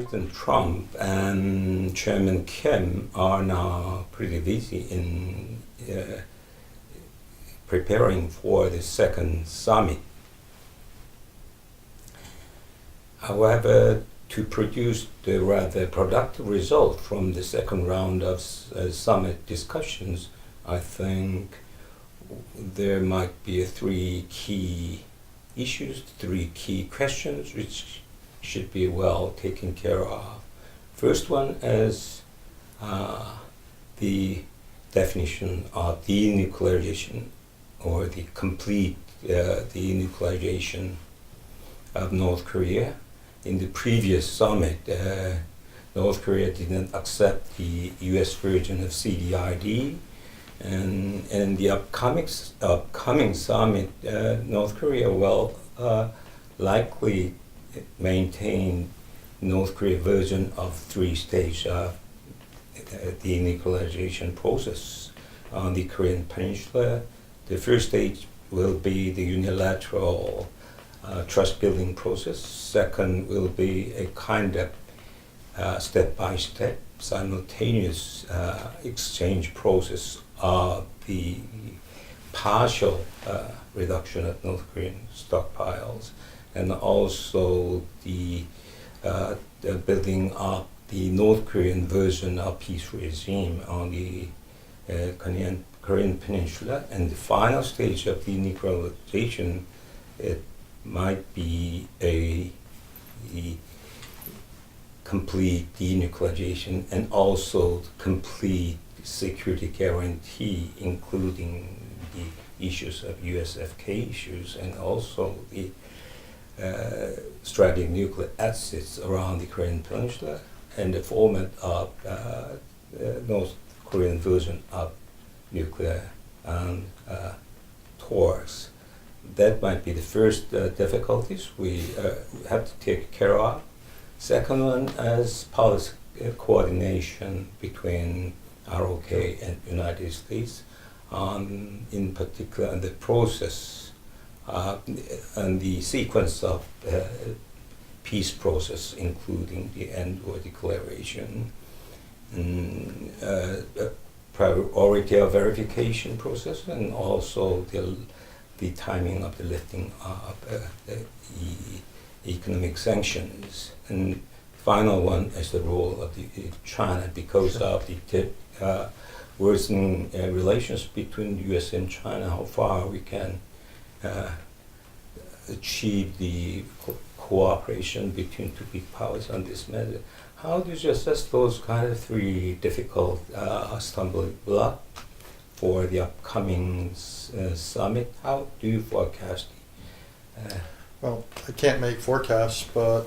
President Trump and Chairman Kim are now pretty busy in preparing for the second summit. However, to produce the rather productive result from the second round of summit discussions, I think there might be three key issues, three key questions which should be well taken care of. First one is the definition of denuclearization, or the complete denuclearization of North Korea. In the previous summit, North Korea didn't accept the US version of CDID, and in the upcoming summit, North Korea will likely maintain North Korea version of three-stage denuclearization process on the Korean Peninsula. The first stage will be the unilateral trust-building process. Second will be a kind of step-by-step, simultaneous exchange process of the partial reduction of North Korean stockpiles, and also the building up the North Korean version of peace regime on the Korean Peninsula. And the final stage of denuclearization, it might be a complete denuclearization and also complete security guarantee, including the issues of USFK issues and also the strategic nuclear assets around the Korean Peninsula, and the format of North Korean version of nuclear and talks. That might be the first difficulties we have to take care of. Second one is policy coordination between ROK and United States, in particular in the process and the sequence of peace process, including the end war declaration, priority of verification process, and also the timing of the lifting of economic sanctions. And final one is the role of China, because of the worsening relations between the U.S. and China, how far we can achieve the cooperation between two big powers on this matter. How do you assess those kind of three difficult stumbling blocks for the upcoming summit? How do you forecast? Well, I can't make forecasts, but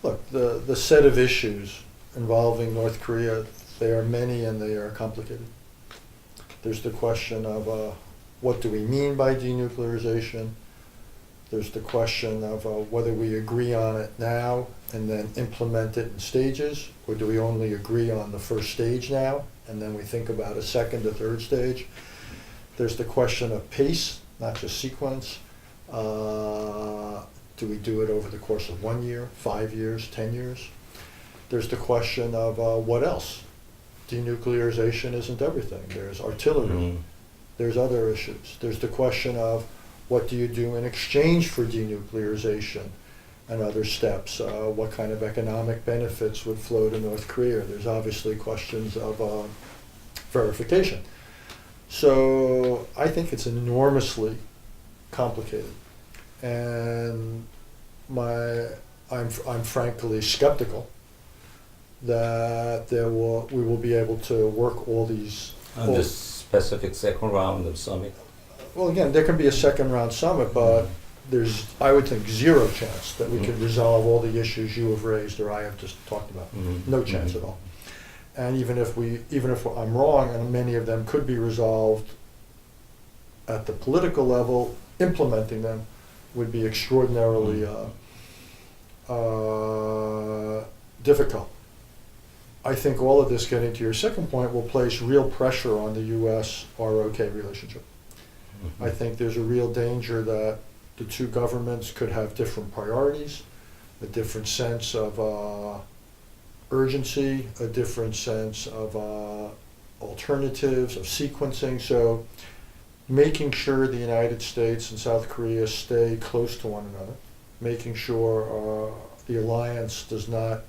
look, the set of issues involving North Korea, they are many and they are complicated. There's the question of what do we mean by denuclearization? There's the question of whether we agree on it now and then implement it in stages, or do we only agree on the first stage now and then we think about a second or third stage? There's the question of pace, not just sequence. Do we do it over the course of 1 year, 5 years, 10 years? There's the question of what else? Denuclearization isn't everything. There's artillery. There's other issues. There's the question of what do you do in exchange for denuclearization and other steps? What kind of economic benefits would flow to North Korea? There's obviously questions of verification. So I think it's enormously complicated, and I'm frankly skeptical that we will be able to work all these. On this specific second round of summit. Well, again, there can be a second round summit, but there's, I would think, zero chance that we could resolve all the issues you have raised or I have just talked about. No chance at all. And even if I'm wrong, and many of them could be resolved at the political level, implementing them would be extraordinarily difficult. I think all of this, getting to your second point, will place real pressure on the U.S.-ROK relationship. I think there's a real danger that the two governments could have different priorities, a different sense of urgency, a different sense of alternatives, of sequencing. So making sure the United States and South Korea stay close to one another, making sure the alliance does not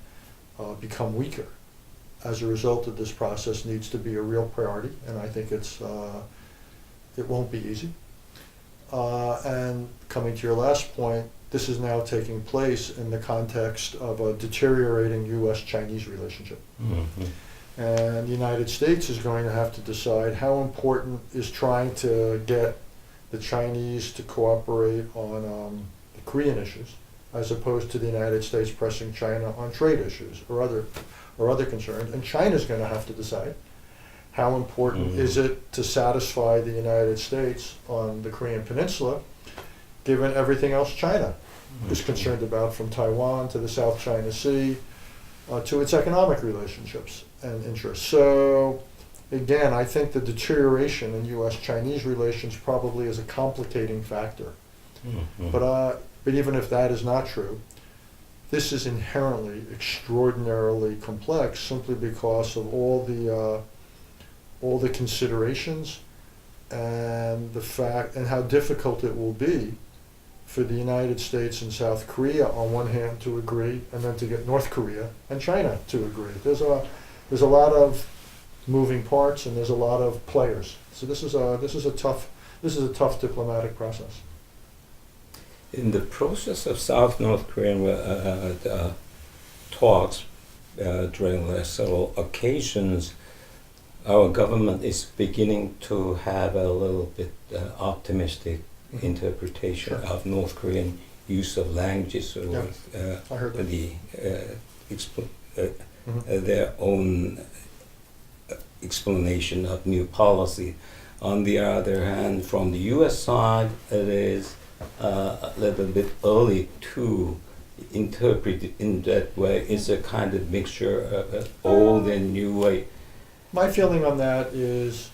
become weaker as a result of this process needs to be a real priority, and I think it won't be easy. And coming to your last point, this is now taking place in the context of a deteriorating U.S.-Chinese relationship. Mm-hmm. And the United States is going to have to decide how important is trying to get the Chinese to cooperate on the Korean issues, as opposed to the United States pressing China on trade issues or other concerns. And China's going to have to decide how important is it to satisfy the United States on the Korean Peninsula, given everything else China is concerned about, from Taiwan to the South China Sea, to its economic relationships and interests. So again, I think the deterioration in U.S.-Chinese relations probably is a complicating factor. Mm-hmm. But even if that is not true, this is inherently extraordinarily complex simply because of all the considerations and the fact and how difficult it will be for the United States and South Korea on one hand to agree, and then to get North Korea and China to agree. There's a lot of moving parts and there's a lot of players. So this is a tough diplomatic process. In the process of South-North Korean talks during the several occasions, our government is beginning to have a little bit optimistic interpretation of North Korean use of languages, or I heard that. Their own explanation of new policy. On the other hand, from the U.S. side, it is a little bit early to interpret it in that way. It's a kind of mixture of old and new way. My feeling on that is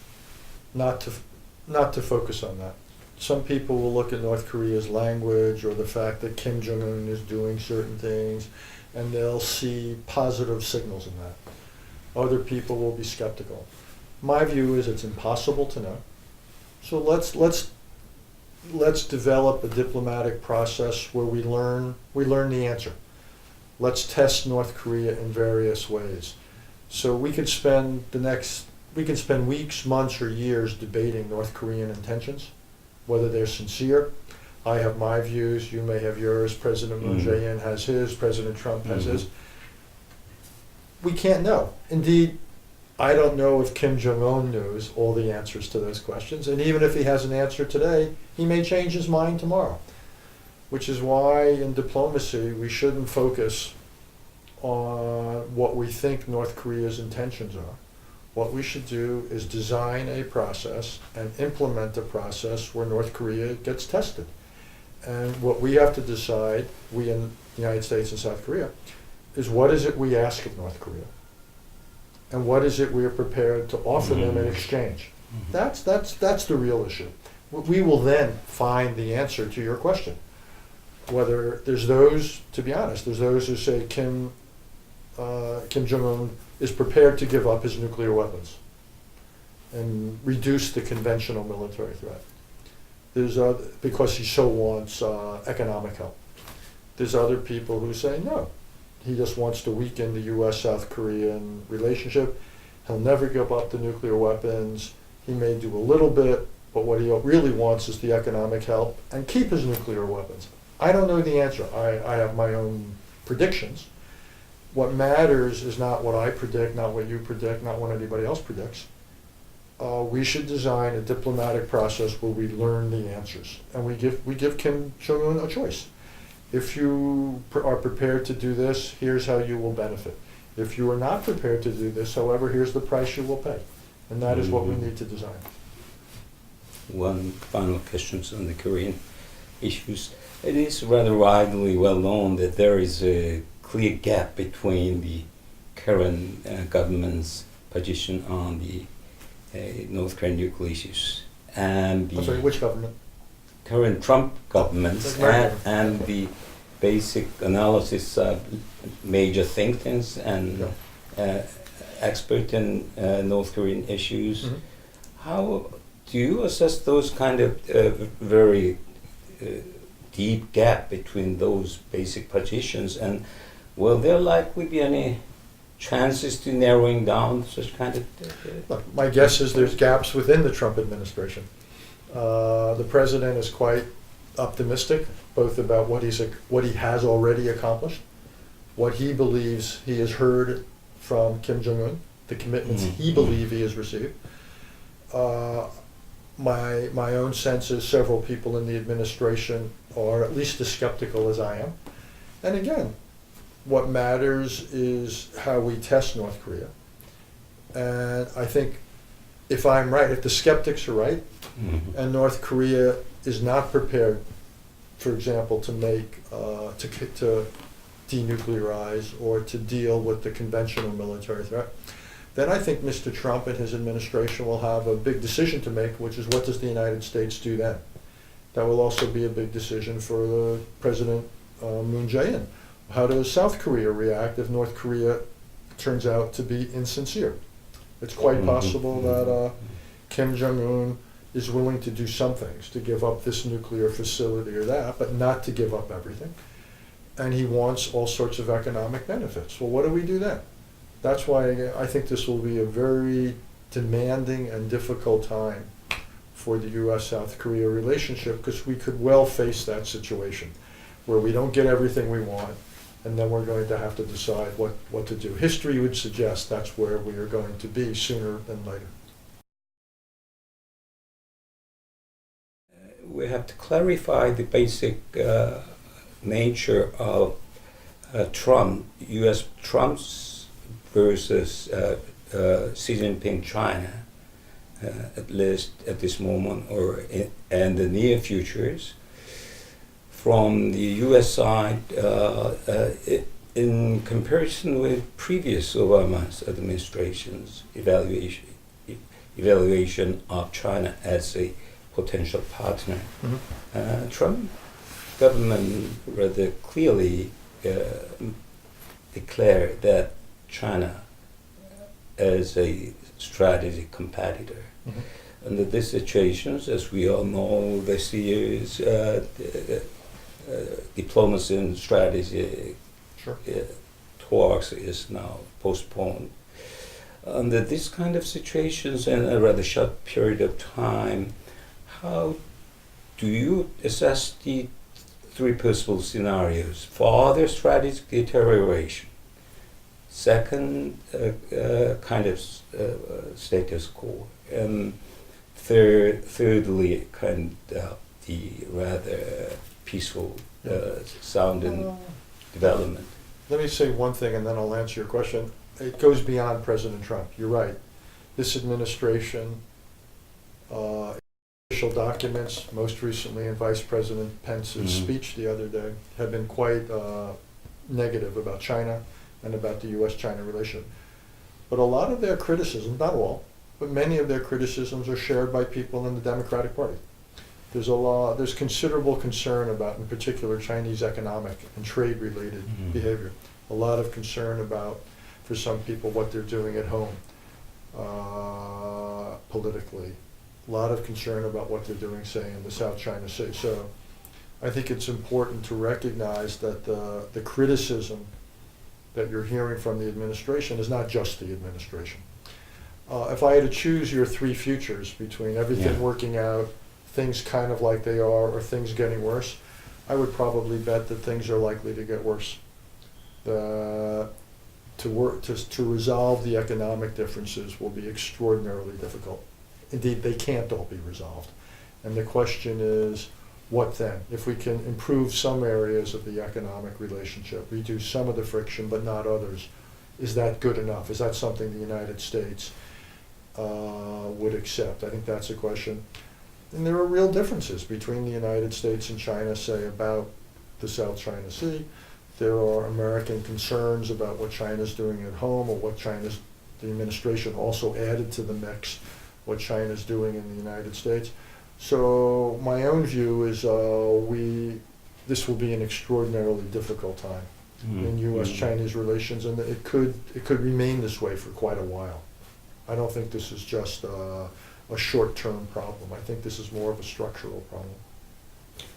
not to focus on that. Some people will look at North Korea's language or the fact that Kim Jong-un is doing certain things, and they'll see positive signals in that. Other people will be skeptical. My view is it's impossible to know. So let's develop a diplomatic process where we learn the answer. Let's test North Korea in various ways. So we could spend weeks, months, or years debating North Korean intentions, whether they're sincere. I have my views, you may have yours, President Moon Jae-in has his, President Trump has his. We can't know. Indeed, I don't know if Kim Jong-un knows all the answers to those questions, and even if he has an answer today, he may change his mind tomorrow, which is why in diplomacy we shouldn't focus on what we think North Korea's intentions are. What we should do is design a process and implement a process where North Korea gets tested. And what we have to decide, we in the United States and South Korea, is what is it we ask of North Korea? And what is it we are prepared to offer them in exchange? That's the real issue. We will then find the answer to your question. Whether there's those, to be honest, there's those who say Kim Jong-un is prepared to give up his nuclear weapons and reduce the conventional military threat. There's because he so wants economic help. There's other people who say no. He just wants to weaken the U.S.-South Korean relationship. He'll never give up the nuclear weapons. He may do a little bit, but what he really wants is the economic help and keep his nuclear weapons. I don't know the answer. I have my own predictions. What matters is not what I predict, not what you predict, not what anybody else predicts. We should design a diplomatic process where we learn the answers, and we give Kim Jong-un a choice. If you are prepared to do this, here's how you will benefit. If you are not prepared to do this, however, here's the price you will pay, and that is what we need to design. One final question on the Korean issues. It is rather widely well known that there is a clear gap between the current government's position on the North Korean nuclear issues and the I'm sorry, which government? current Trump government and the basic analysis of major think tanks and expert in North Korean issues. Mhm. How do you assess those kind of very deep gap between those basic positions, and will there likely be any chances to narrowing down such kind of? Look, my guess is there's gaps within the Trump administration. The president is quite optimistic, both about what he has already accomplished, what he believes he has heard from Kim Jong-un, the commitments he believes he has received. My own sense is several people in the administration are at least as skeptical as I am. And again, what matters is how we test North Korea. And I think if I'm right, if the skeptics are right, and North Korea is not prepared, for example, to make, to denuclearize or to deal with the conventional military threat, then I think Mr. Trump and his administration will have a big decision to make, which is what does the United States do then? That will also be a big decision for President Moon Jae-in. How does South Korea react if North Korea turns out to be insincere? It's quite possible that Kim Jong-un is willing to do some things, to give up this nuclear facility or that, but not to give up everything. And he wants all sorts of economic benefits. Well, what do we do then? That's why I think this will be a very demanding and difficult time for the U.S.-South Korea relationship, because we could well face that situation where we don't get everything we want, and then we're going to have to decide what to do. History would suggest that's where we are going to be sooner than later. We have to clarify the basic nature of U.S. Trump's versus Xi Jinping China, at least at this moment or in the near futures. From the U.S. side, in comparison with previous Obama's administration's evaluation of China as a potential partner, Trump government rather clearly declared that China as a strategic competitor. Under these situations, as we all know, this year's diplomacy and strategy talks is now postponed. Under these kind of situations in a rather short period of time, how do you assess the three possible scenarios? Further strategic deterioration, second kind of status quo, and thirdly kind of the rather peaceful sound and development. Let me say one thing and then I'll answer your question. It goes beyond President Trump. You're right. This administration, official documents, most recently in Vice President Pence's speech the other day, have been quite negative about China and about the U.S.-China relationship. But a lot of their criticisms, not all, but many of their criticisms are shared by people in the Democratic Party. There's considerable concern about, in particular, Chinese economic and trade-related behavior. A lot of concern about, for some people, what they're doing at home politically. A lot of concern about what they're doing, say, in the South China Sea. So I think it's important to recognize that the criticism that you're hearing from the administration is not just the administration. If I had to choose your three futures between everything working out, things kind of like they are, or things getting worse, I would probably bet that things are likely to get worse. To resolve the economic differences will be extraordinarily difficult. Indeed, they can't all be resolved. And the question is, what then? If we can improve some areas of the economic relationship, reduce some of the friction but not others, is that good enough? Is that something the United States would accept? I think that's a question. And there are real differences between the United States and China, say, about the South China Sea. There are American concerns about what China's doing at home, or what the administration also added to the mix, what China's doing in the United States. So my own view is this will be an extraordinarily difficult time in U.S.-Chinese relations, and it could remain this way for quite a while. I don't think this is just a short-term problem. I think this is more of a structural problem.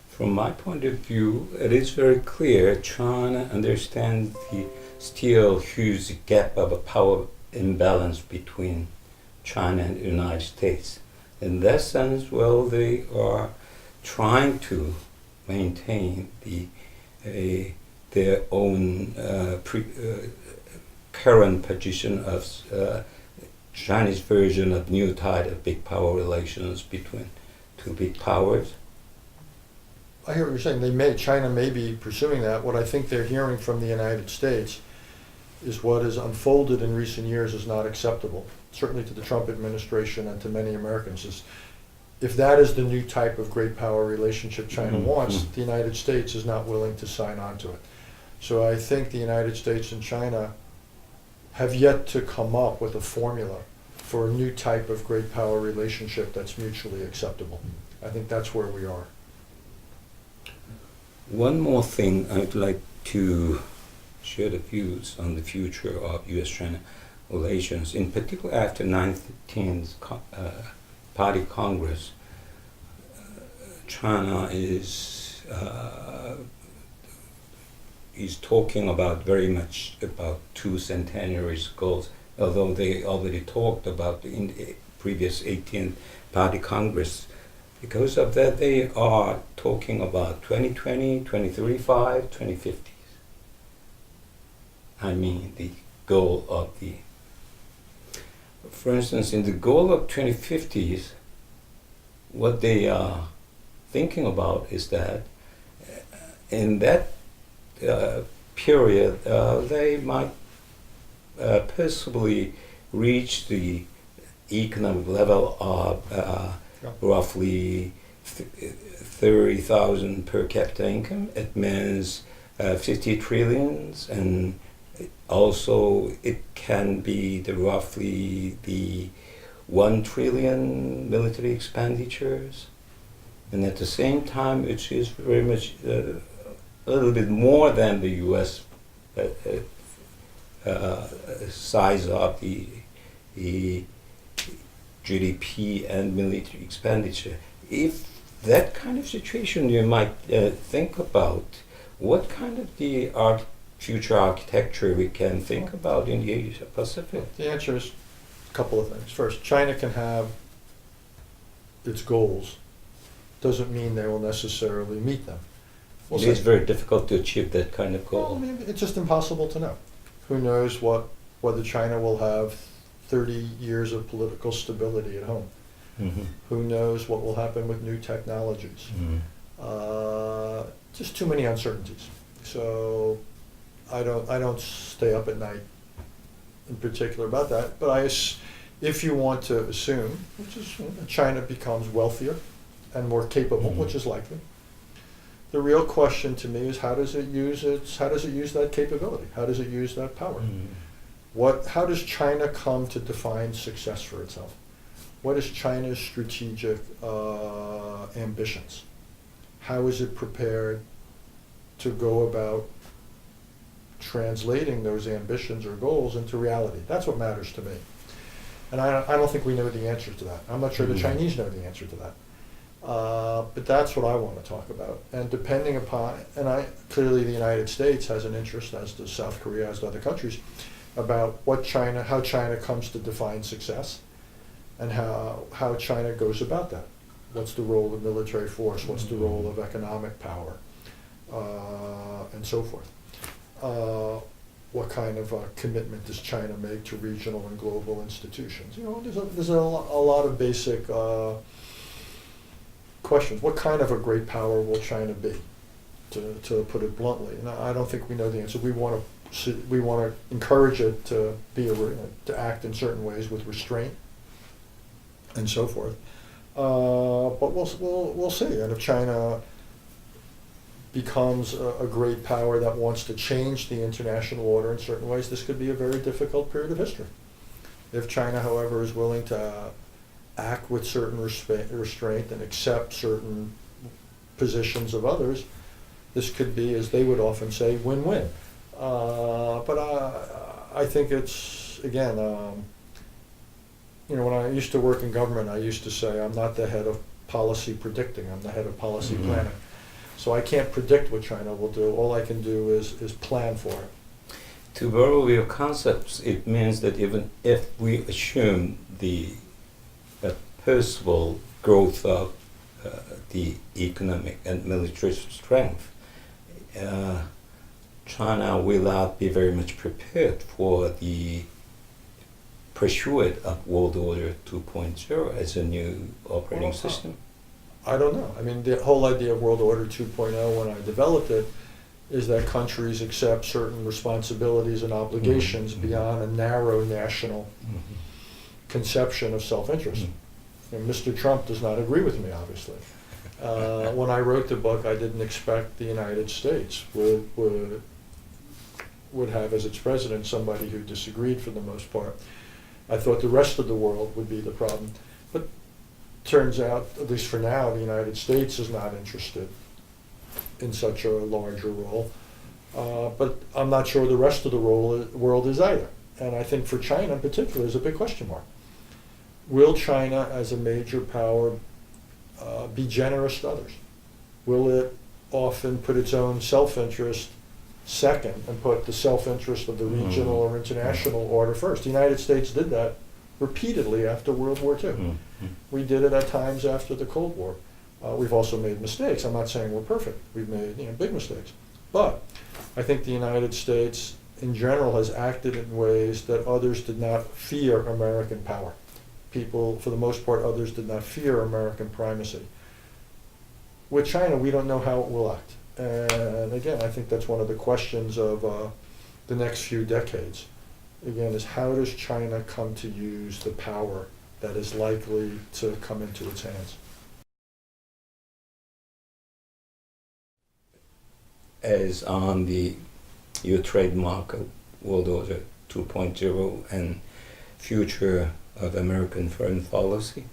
From my point of view, it is very clear China understands the still huge gap of a power imbalance between China and the United States. In that sense, well, they are trying to maintain their own current position of Chinese version of new type of big power relations between two big powers. I hear what you're saying. China may be pursuing that. What I think they're hearing from the United States is what has unfolded in recent years is not acceptable, certainly to the Trump administration and to many Americans. If that is the new type of great power relationship China wants, the United States is not willing to sign on to it. So I think the United States and China have yet to come up with a formula for a new type of great power relationship that's mutually acceptable. I think that's where we are. One more thing I'd like to share the views on the future of U.S.-China relations, in particular after 19th Party Congress. China is talking about very much about two centenary goals, although they already talked about in the previous 18th Party Congress. Because of that, they are talking about 2020, 2035, 2050s. I mean, the goal of the... For instance, in the goal of 2050s, what they are thinking about is that in that period, they might possibly reach the economic level of roughly 30,000 per capita income. It means 50 trillions, and also it can be roughly the 1 trillion military expenditures. And at the same time, it is very much a little bit more than the U.S. Size of the GDP and military expenditure. If that kind of situation you might think about, what kind of the future architecture we can think about in the Asia Pacific? The answer is a couple of things. First, China can have its goals. Doesn't mean they will necessarily meet them. It is very difficult to achieve that kind of goal. Well, I mean, it's just impossible to know. Who knows whether China will have 30 years of political stability at home. Mm-hmm. Who knows what will happen with new technologies. Mm-hmm. Just too many uncertainties. So I don't stay up at night in particular about that. But if you want to assume, which is China becomes wealthier and more capable, which is likely, the real question to me is how does it use that capability? How does it use that power? How does China come to define success for itself? What is China's strategic ambitions? How is it prepared to go about translating those ambitions or goals into reality? That's what matters to me. And I don't think we know the answer to that. I'm not sure the Chinese know the answer to that. But that's what I want to talk about. And depending upon, clearly the United States has an interest, as does South Korea, as do other countries, about how China comes to define success and how China goes about that. What's the role of military force? What's the role of economic power? And so forth. What kind of commitment does China make to regional and global institutions? There's a lot of basic questions. What kind of a great power will China be, to put it bluntly? And I don't think we know the answer. We want to encourage it to act in certain ways with restraint and so forth. But we'll see. And if China becomes a great power that wants to change the international order in certain ways, this could be a very difficult period of history. If China, however, is willing to act with certain restraint and accept certain positions of others, this could be, as they would often say, win-win. But I think it's, again, when I used to work in government, I used to say I'm not the head of policy predicting, I'm the head of policy planning. So I can't predict what China will do. All I can do is plan for it. To borrow your concepts, it means that even if we assume the possible growth of the economic and military strength, China will not be very much prepared for the pursuit of World Order 2.0 as a new operating system? I don't know. I mean, the whole idea of World Order 2.0, when I developed it, is that countries accept certain responsibilities and obligations beyond a narrow national conception of self-interest. And Mr. Trump does not agree with me, obviously. When I wrote the book, I didn't expect the United States would have as its president somebody who disagreed for the most part. I thought the rest of the world would be the problem. But turns out, at least for now, the United States is not interested in such a larger role. But I'm not sure the rest of the world is either. And I think for China in particular is a big question mark. Will China as a major power be generous to others? Will it often put its own self-interest second and put the self-interest of the regional or international order first? The United States did that repeatedly after World War II. We did it at times after the Cold War. We've also made mistakes. I'm not saying we're perfect. We've made big mistakes. But I think the United States in general has acted in ways that others did not fear American power. People, for the most part, others did not fear American primacy. With China, we don't know how it will act. And again, I think that's one of the questions of the next few decades. Again, is how does China come to use the power that is likely to come into its hands? As on your trademark of World Order 2.0 and future of American foreign policy,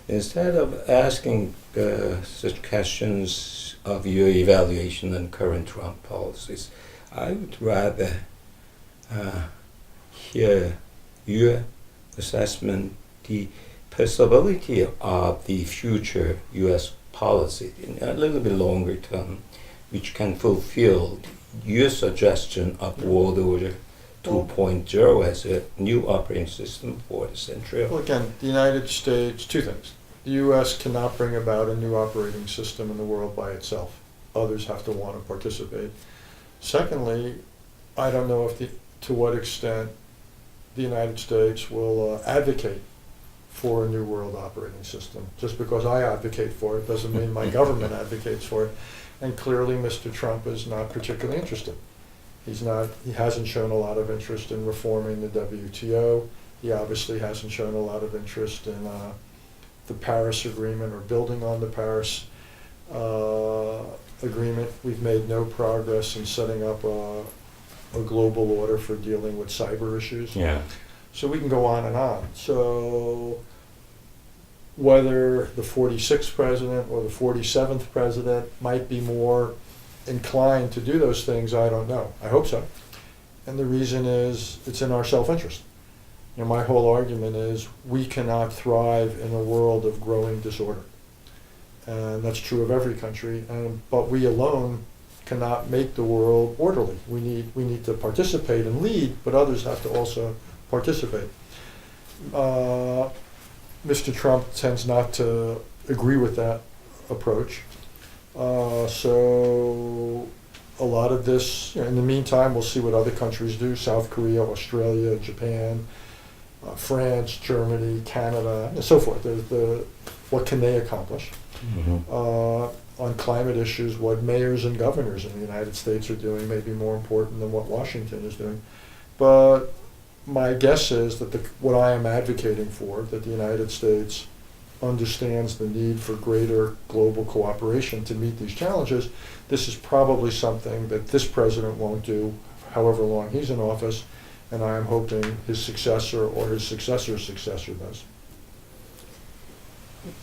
instead of asking such questions of your evaluation on current Trump policies, I would rather hear your assessment, the possibility of the future U.S. policy in a little bit longer term, which can fulfill your suggestion of World Order 2.0 as a new operating system for the century. Well, again, the United States, two things. The U.S. cannot bring about a new operating system in the world by itself. Others have to want to participate. Secondly, I don't know to what extent the United States will advocate for a new world operating system. Just because I advocate for it doesn't mean my government advocates for it. And clearly Mr. Trump is not particularly interested. He hasn't shown a lot of interest in reforming the WTO. He obviously hasn't shown a lot of interest in the Paris Agreement or building on the Paris Agreement. We've made no progress in setting up a global order for dealing with cyber issues. Yeah. So we can go on and on. So whether the 46th president or the 47th president might be more inclined to do those things, I don't know. I hope so. And the reason is it's in our self-interest. My whole argument is we cannot thrive in a world of growing disorder. And that's true of every country. But we alone cannot make the world orderly. We need to participate and lead, but others have to also participate. Mr. Trump tends not to agree with that approach. So a lot of this, in the meantime, we'll see what other countries do: South Korea, Australia, Japan, France, Germany, Canada, and so forth. What can they accomplish? On climate issues, what mayors and governors in the United States are doing may be more important than what Washington is doing. But my guess is that what I am advocating for, that the United States understands the need for greater global cooperation to meet these challenges. This is probably something that this president won't do, however long he's in office, and I am hoping his successor or his successor's successor does.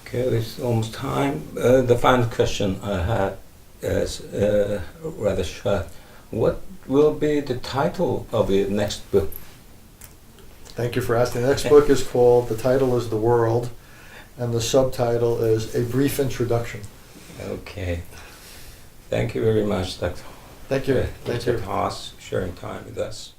Okay, it's almost time. The final question I had is rather short. What will be the title of your next book? Thank you for asking. The next book is called, the title is The World, and the subtitle is A Brief Introduction. Okay. Thank you very much, Dr. Thank you. Thank Richard you. Haass, sharing time with us.